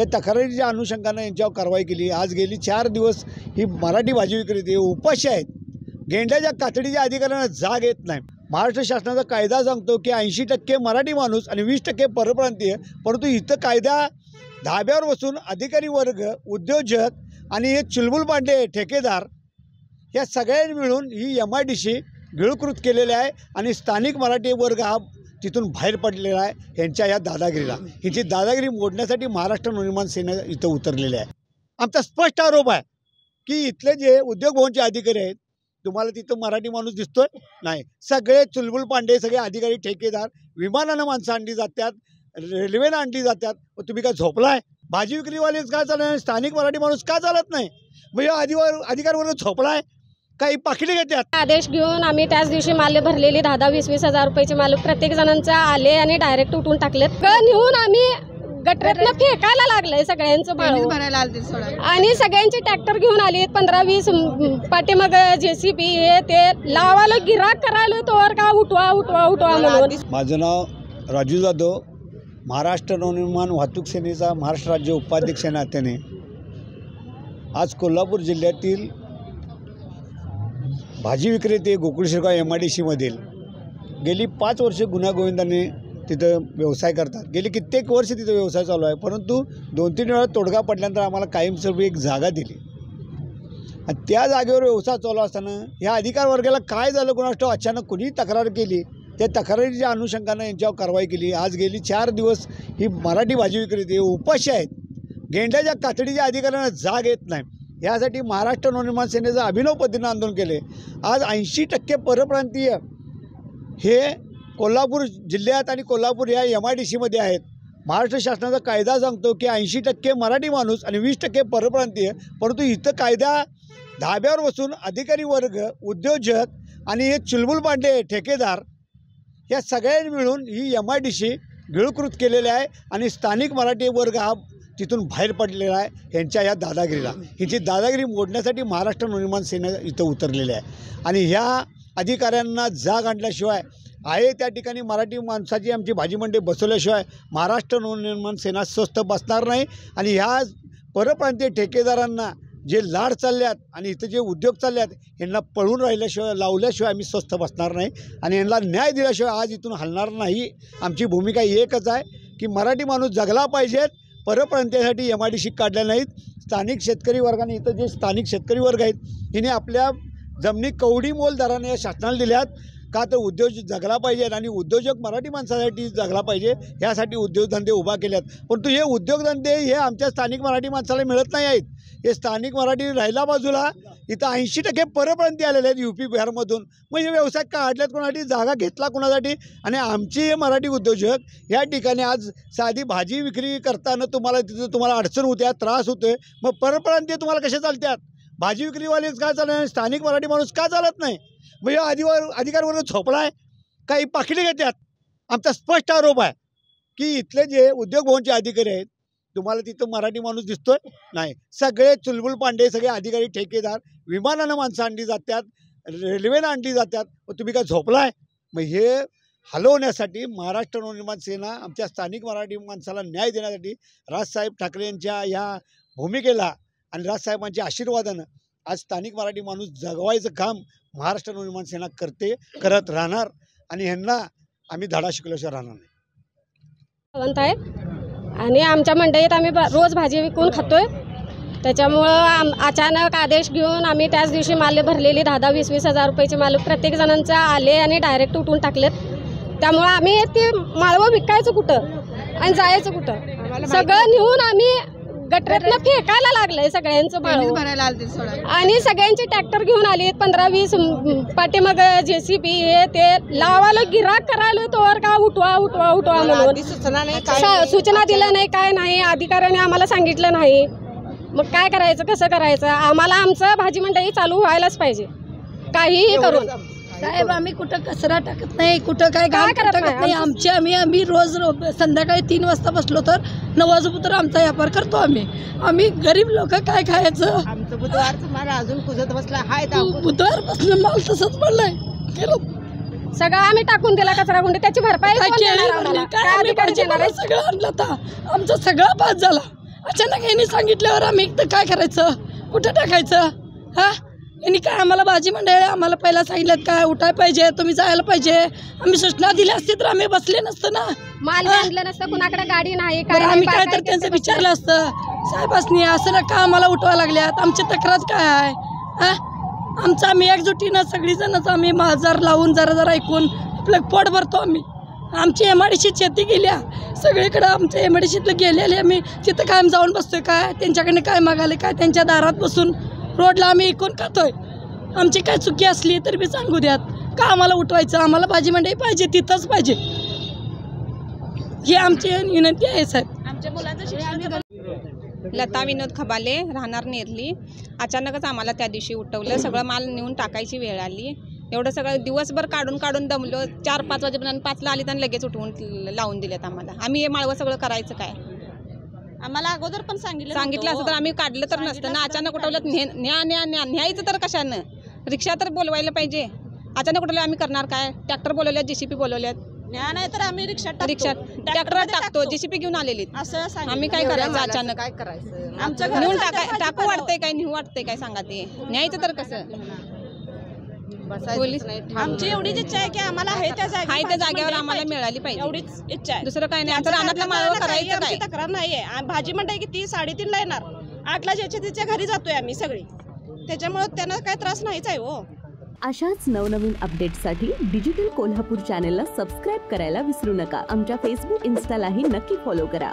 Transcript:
त्या तक्रारीच्या अनुषंगानं यांच्यावर कारवाई केली। आज गेली 4 दिवस ही मराठी भाजी विक्रेते उपाशी आहेत। गेंड्याच्या कातडीच्या अधिकाऱ्यांना जाग येत नाही। महाराष्ट्र शासनाचा कायदा सांगतो की 80% मराठी माणूस आणि 20% परप्रांतीय, परंतु इथं कायदा धाब्यावर बसून अधिकारी वर्ग, उद्योजक आणि हे चुलबुल पांडे ठेकेदार या सगळ्यांनी मिळून ही MIDC गिळकृत केलेली आहे आणि स्थानिक मराठी वर्ग हा तिथून बाहेर पडलेला आहे। यांच्या या दादागिरीला, हिची दादागिरी मोडण्यासाठी महाराष्ट्र नवनिर्माण सेना इथं उतरलेले आहे। आमचा स्पष्ट आरोप आहे की इथले जे उद्योग भवनचे अधिकारी आहेत, तुम्हाला तिथं मराठी माणूस दिसतोय नाही, सगळे चुलबुल पांडे, सगळे अधिकारी ठेकेदार, विमानानं माणसं आणली जातात, रेल्वेनं आणली जातात। तुम्ही काय झोपलाय? भाजी विक्रीवालेच का चालत नाही? स्थानिक मराठी माणूस का चालत नाही? मग या अधिकार वर्ग झोपलाय? काही पाकिटे घेतात? आदेश घेऊन आम्ही त्याच दिवशी माल भरलेली 10-20 हजार रुपयाचे माल प्रत्येक जणांचा आले आणि डायरेक्ट उठून टाकलेत। नेऊन आम्ही गटरातनं फेकायला लागलंय सगळ्यांचं माल भरायला आलते सोडा आणि सगळ्यांचे ट्रॅक्टर घेऊन आले 15-20 पाठीमाग JCB हे ते लावायला गिराक करायला तोवर का उठवा म्हणून। माझं नाव राजू जाधव, महाराष्ट्र नवनिर्माण वाहतूक सेनेचा महाराष्ट्र राज्य उपाध्यक्ष नात्याने आज कोल्हापूर जिल्ह्यातील भाजी विक्रेते गोकुळशिरगाव MIDC मधील गेली 5 वर्षे गुण्यागोविंदाने तिथं व्यवसाय करतात। गेली कित्येक वर्ष तिथं व्यवसाय चालू आहे, परंतु 2-3 वेळा तोडगा पडल्यानंतर आम्हाला कायमस्वरूपी एक जागा दिली आणि त्या जागेवर व्यवसाय चालू असताना या अधिकार वर्गाला काय झालं कोणास ठाऊक, अचानक कुणी तक्रार केली। त्या तक्रारीच्या अनुषंगानं यांच्यावर कारवाई केली। आज गेली 4 दिवस ही मराठी भाजी विक्रेते उपाशी आहेत। गेंड्याच्या कातडीच्या अधिकाऱ्यांना जाग येत नाही। यासाठी महाराष्ट्र नवनिर्माण सेनेचं अभिनव पद्धतीनं आंदोलन केले। आज 80% परप्रांतीय हे कोल्हापूर जिल्ह्यात आणि कोल्हापूर या MIDC मध्ये आहेत। महाराष्ट्र शासनाचा कायदा सांगतो की 80% मराठी माणूस आणि 20% परप्रांतीय, परंतु इथं कायदा धाब्यावर बसून अधिकारी वर्ग, उद्योजक आणि हे चुलबुल पांडे ठेकेदार या सगळ्यांनी मिळून ही MIDC गिळकृत केलेली आहे आणि स्थानिक मराठी वर्ग हा तिथून बाहेर पडलेला आहे। यांच्या या दादागिरीला, हिची दादागिरी मोडण्यासाठी महाराष्ट्र नवनिर्माण सेना इथं उतरलेली आहे आणि ह्या अधिकाऱ्यांना जाग आणल्याशिवाय आहे त्या ठिकाणी मराठी माणसाची आमची भाजी मंडई बसवल्याशिवाय महाराष्ट्र नवनिर्माण सेना स्वस्थ बसणार नाही। आणि ह्या परप्रांतीय ठेकेदारांना जे लाड चालल्यात आणि इथं जे उद्योग चालल्यात यांना पळून राहिल्याशिवाय, लावल्याशिवाय आम्ही स्वस्थ बसणार नाही आणि यांना न्याय दिल्याशिवाय आज इथून हलणार नाही। आमची भूमिका एकच आहे की मराठी माणूस जगला पाहिजेत, परप्रांतीयासाठी MIDC काढल्या नाहीत। स्थानिक शेतकरी वर्गाने, इथं जे स्थानिक शेतकरी वर्ग आहेत हिने आपल्या जमिनी कवडी मोल दराने या शासनाला दिल्यात का तर उद्योग जगला पाहिजेत आणि उद्योजक मराठी माणसासाठी जगला पाहिजे, यासाठी उद्योगधंदे उभा केल्यात। परंतु हे उद्योगधंदे हे आमच्या स्थानिक मराठी माणसाला मिळत नाही आहेत। हे स्थानिक मराठी राहिला बाजूला, इथं 80% परप्रांतीय आलेले आहेत UP बिहारमधून। म्हणजे व्यवसाय काढल्यात कोणासाठी, जागा घेतला कोणासाठी आणि आमची मराठी उद्योजक या ठिकाणी आज साधी भाजी विक्री करताना तुम्हाला अडचण होत्या, त्रास होतोय, मग परप्रांतीय तुम्हाला कसे चालतात? भाजी विक्रीवालेच का चालत नाही? स्थानिक मराठी माणूस का चालत नाही? मग या अधिकार वर्ग झोपलाय? काही पाकिटे घेतात? आमचा स्पष्ट आरोप आहे की इथले जे उद्योग भवनचे अधिकारी आहेत, तुम्हाला तिथं मराठी माणूस दिसतोय नाही, सगळे चुलबुल पांडे, सगळे अधिकारी ठेकेदार, विमानानं माणसं आणली जातात, रेल्वेनं आणली जातात। तुम्ही काय झोपलाय? मग हे हलवण्यासाठी महाराष्ट्र नवनिर्माण सेना आमच्या स्थानिक मराठी माणसाला न्याय देण्यासाठी राजसाहेब ठाकरे यांच्या या भूमिकेला आणि राजसाहेबांच्या आशीर्वादानं आज स्थानिक मराठी माणूस जगवायचं काम महाराष्ट्र नवनिर्माण सेना करत राहणार आणि ह्यांना आम्ही धडा शिकल्याशिवाय राहणार नाही। आणि आमच्या मंडईत आम्ही रोज भाजी विकून खातोय। त्याच्यामुळं अचानक आदेश घेऊन आम्ही त्याच दिवशी माल भरलेली 10-20 हजार रुपयाचे माल प्रत्येक जणांचा आले आणि डायरेक्ट उठून टाकलेत। त्यामुळं आम्ही ते माळवं विकायचं कुठं आणि जायचं कुठं? सगळं नेऊन आम्ही गटरातनं फेकायला लागलंय सगळ्यांचं माल भरायला आलते सोडा आणि सगळ्यांचे ट्रॅक्टर घेऊन आले 15-20 पाठीमाग JCB हे ते लावायला गिराक करायला तोवर का उठवा म्हणून। सूचना दिल्या नाही, काय नाही, अधिकाऱ्याने आम्हाला सांगितलं नाही। मग काय करायचं, कसं करायचं? आम्हाला आमचं भाजी मंडई चालू व्हायलाच पाहिजे काहीही करून। साहेब आम्ही कुठं कचरा टाकत नाही, कुठं काय टाकत नाही। आम्ही रोज संध्याकाळी 3 वाजता बसलो तर 9 वाजेपर्यंत आमचा व्यापार करतो। आम्ही गरीब लोक काय खायचं? आमचं बुधवारचं माल अजून कुजत बसला हाय, बुधवार बसलं माल तसंच पडलाय। सगळं आम्ही टाकून दिला कचरा गुंडी, त्याची भरपाई सगळं आणलं, आमचा सगळा पास झाला। अचानक यांनी सांगितल्यावर आम्ही तर काय करायचं, कुठं टाकायचं? हां, यांनी काय आम्हाला भाजी मंडळ आम्हाला पहिला सांगितलं काय उठाय पाहिजे, तुम्ही जायला पाहिजे. आम्ही सूचना दिली असती तर आम्ही बसले नसतं ना. माल आणलं नसतं, कुणाकडे गाडी नाही बरं, आम्ही काय तर त्यांचं विचारलं असतं साहेबांनी, असं ना का आम्हाला उठवा लागल्यात, आमची तक्रार काय आहे? हां, आमचं आम्ही एकजुटीनं सगळीजणच आम्ही जर लावून जरा ऐकून आपलं पोट भरतो. आम्ही आमची एमआयडीसी शेती गेल्या सगळीकडं, आमच्या एमआयडीसीतलं गेलेले आम्ही तिथं कायम जाऊन बसतोय. काय त्यांच्याकडे काय मागाले, काय त्यांच्या दारात बसून रोडला आम्ही ऐकून खातोय. आमची काय चुकी असली तर बी सांगू द्यात, का आम्हाला उठवायचं? आम्हाला भाजी मंडई पाहिजे, तिथंच पाहिजे, ही आमची विनंती आहे साहेब. आमच्या मुलांचं शिक्षण लता विनोद खबाले, राहणार नेरली. अचानकच आम्हाला त्या दिवशी उठवलं, सगळं माल नेऊन टाकायची वेळ आली. एवढं सगळं दिवसभर काढून दमलो. 4-5 वाजेपर्यंत 5ला आली आणि लगेच उठवून लावून दिलेत आम्हाला. आम्ही हे माळवं सगळं करायचं काय? आम्हाला अगोदर पण सांगितलं असतं तर आम्ही काढलं तर नसतं ना. अचानक उठवलं, न्यायचं तर कशानं? रिक्षा तर बोलवायला पाहिजे. अचानक उठवलं, आम्ही करणार काय? ट्रॅक्टर बोलवल्यात, JCP बोलवल्यात. नाही तर आम्ही रिक्षात ट्रॅक्टर टाकतो, JCP घेऊन आलेली. असं आम्ही काय करायचं? अचानक काय करायचं? आमच्या नेऊन टाकू वाटतंय काय, नेऊ वाटतंय काय? सांगा ते. न्यायचं तर कसं? पोलीस आमची एवढीच इच्छा आहे की आम्हाला आहे त्या जागेवर आम्हाला मिळाली पाहिजे. एवढीच इच्छा आहे. दुसरं काय नाही. आता रानातला माळव करायचं काय? आमची तक्रार नाहीये. भाजी मंडई किती 3:30ला येणार, 8ला ज्याच्या तिच्या घरी जातोय आम्ही सगळी. त्याच्यामुळे त्यांना काय त्रास नाहीच आहे हो. अशाच नवनवीन अपडेट्ससाठी डिजिटल कोल्हापूर चॅनेलला सबस्क्राईब करायला विसरू नका. आमच्या फेसबुक, इन्स्टालाही नक्की फॉलो करा.